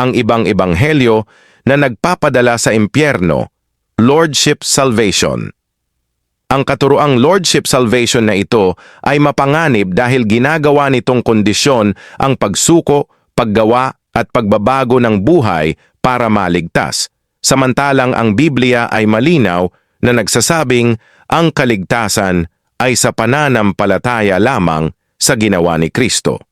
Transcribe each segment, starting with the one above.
ang ibang ebanghelyo na nagpapadala sa impyerno, Lordship Salvation. Ang katuroang Lordship Salvation na ito ay mapanganib dahil ginagawa nitong kondisyon ang pagsuko, paggawa at pagbabago ng buhay para maligtas. Samantalang ang Biblia ay malinaw na nagsasabing ang kaligtasan ay sa pananampalataya lamang sa ginawa ni Kristo.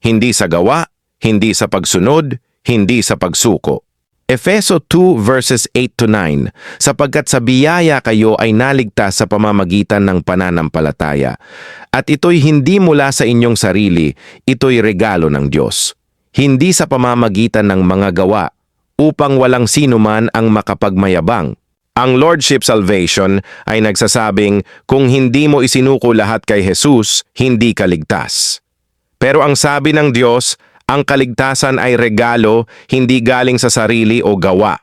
Hindi sa gawa, hindi sa pagsunod, hindi sa pagsuko. Efeso 2 verses 8-9, sapagkat sa biyaya kayo ay naligtas sa pamamagitan ng pananampalataya. At ito'y hindi mula sa inyong sarili, ito'y regalo ng Diyos. Hindi sa pamamagitan ng mga gawa, upang walang sino man ang makapagmayabang. Ang Lordship Salvation ay nagsasabing kung hindi mo isinuko lahat kay Jesus, hindi ka ligtas. Pero ang sabi ng Diyos, ang kaligtasan ay regalo, hindi galing sa sarili o gawa.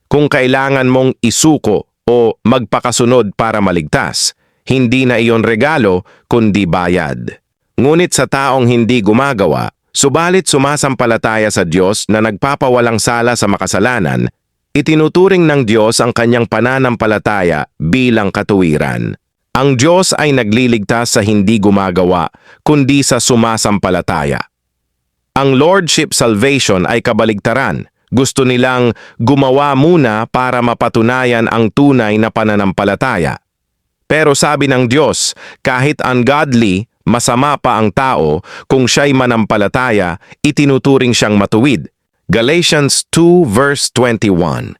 Kung kailangan mong isuko o magpakasunod para maligtas, hindi na iyon regalo, kundi bayad. Ngunit sa taong hindi gumagawa, subalit sumasampalataya sa Diyos na nagpapawalang sala sa makasalanan, itinuturing ng Diyos ang kanyang pananampalataya bilang katuwiran. Ang Diyos ay nagliligtas sa hindi gumagawa, kundi sa sumasampalataya. Ang Lordship Salvation ay kabaligtaran. Gusto nilang gumawa muna para mapatunayan ang tunay na pananampalataya. Pero sabi ng Diyos, kahit ungodly, masama pa ang tao, kung siya'y manampalataya, itinuturing siyang matuwid. Galatians 2 verse 21.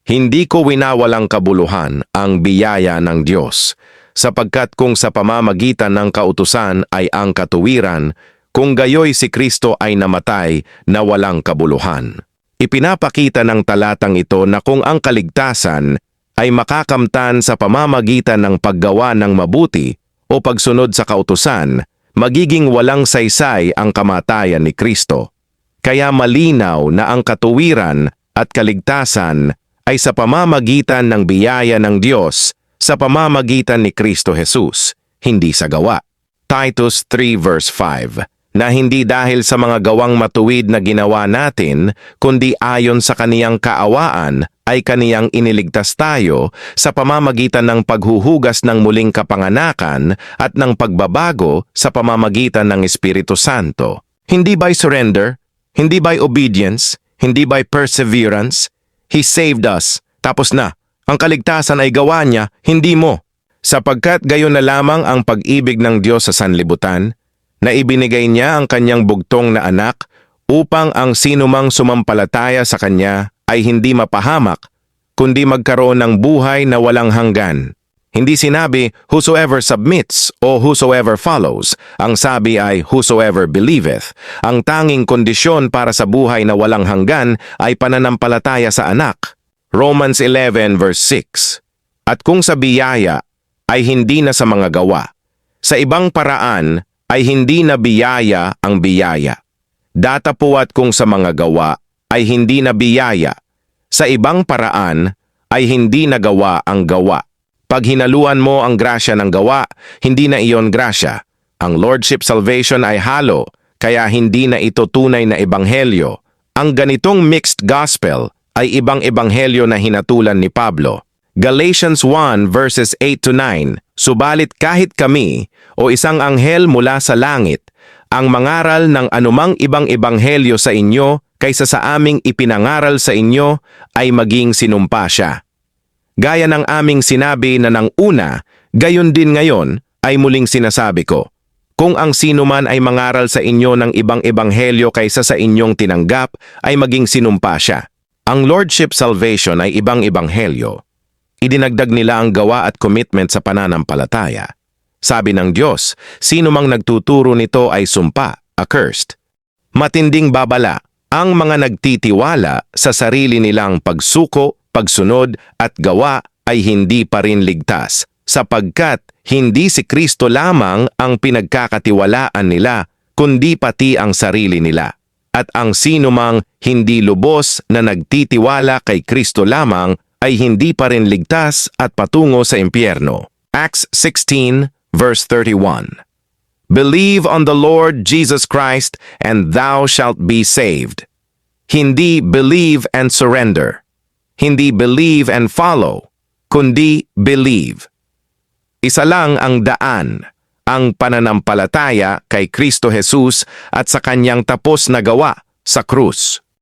Hindi ko winawalang kabuluhan ang biyaya ng Diyos, sapagkat kung sa pamamagitan ng kautusan ay ang katuwiran, kung gayoy si Kristo ay namatay na walang kabuluhan. Ipinapakita ng talatang ito na kung ang kaligtasan ay makakamtan sa pamamagitan ng paggawa ng mabuti o pagsunod sa kautusan, magiging walang saysay ang kamatayan ni Kristo. Kaya malinaw na ang katuwiran at kaligtasan ay sa pamamagitan ng biyaya ng Diyos sa pamamagitan ni Kristo Jesus, hindi sa gawa. Titus 3 verse 5, na hindi dahil sa mga gawang matuwid na ginawa natin, kundi ayon sa kaniyang kaawaan ay kaniyang iniligtas tayo sa pamamagitan ng paghuhugas ng muling kapanganakan at ng pagbabago sa pamamagitan ng Espiritu Santo. Hindi by surrender, hindi by obedience, hindi by perseverance. He saved us. Tapos na. Ang kaligtasan ay gawa niya, hindi mo. Sapagkat gayon na lamang ang pag-ibig ng Diyos sa sanlibutan, na ibinigay niya ang kanyang bugtong na anak upang ang sinumang sumampalataya sa kanya ay hindi mapahamak, kundi magkaroon ng buhay na walang hanggan. Hindi sinabi, whosoever submits o whosoever follows. Ang sabi ay, whosoever believeth. Ang tanging kondisyon para sa buhay na walang hanggan ay pananampalataya sa anak. Romans 11 verse 6. At kung sa biyaya ay hindi na sa mga gawa, sa ibang paraan ay hindi na biyaya ang biyaya. Datapuat kung sa mga gawa ay hindi na biyaya, sa ibang paraan ay hindi na gawa ang gawa. Pag hinaluan mo ang grasya ng gawa, hindi na iyon grasya. Ang Lordship Salvation ay halo, kaya hindi na ito tunay na ebanghelyo. Ang ganitong mixed gospel ay ibang ebanghelyo na hinatulan ni Pablo. Galatians 1 verses 8-9, subalit kahit kami o isang anghel mula sa langit, ang mangaral ng anumang ibang ebanghelyo sa inyo kaysa sa aming ipinangaral sa inyo ay maging sinumpa siya. Gaya ng aming sinabi na ng una, gayon din ngayon ay muling sinasabi ko. Kung ang sino man ay mangaral sa inyo ng ibang ebanghelyo kaysa sa inyong tinanggap, ay maging sinumpa siya. Ang Lordship Salvation ay ibang ebanghelyo. Idinagdag nila ang gawa at commitment sa pananampalataya. Sabi ng Diyos, sino mang nagtuturo nito ay sumpa, accursed. Matinding babala, ang mga nagtitiwala sa sarili nilang pagsuko, pagsunod at gawa ay hindi pa rin ligtas, sapagkat hindi si Kristo lamang ang pinagkakatiwalaan nila, kundi pati ang sarili nila. At ang sinumang hindi lubos na nagtitiwala kay Kristo lamang ay hindi pa rin ligtas at patungo sa impyerno. Acts 16 verse 31. Believe on the Lord Jesus Christ and thou shalt be saved. Hindi believe and surrender. Hindi believe and follow, kundi believe. Isa lang ang daan, ang pananampalataya kay Kristo Jesus at sa kanyang tapos na gawa sa krus.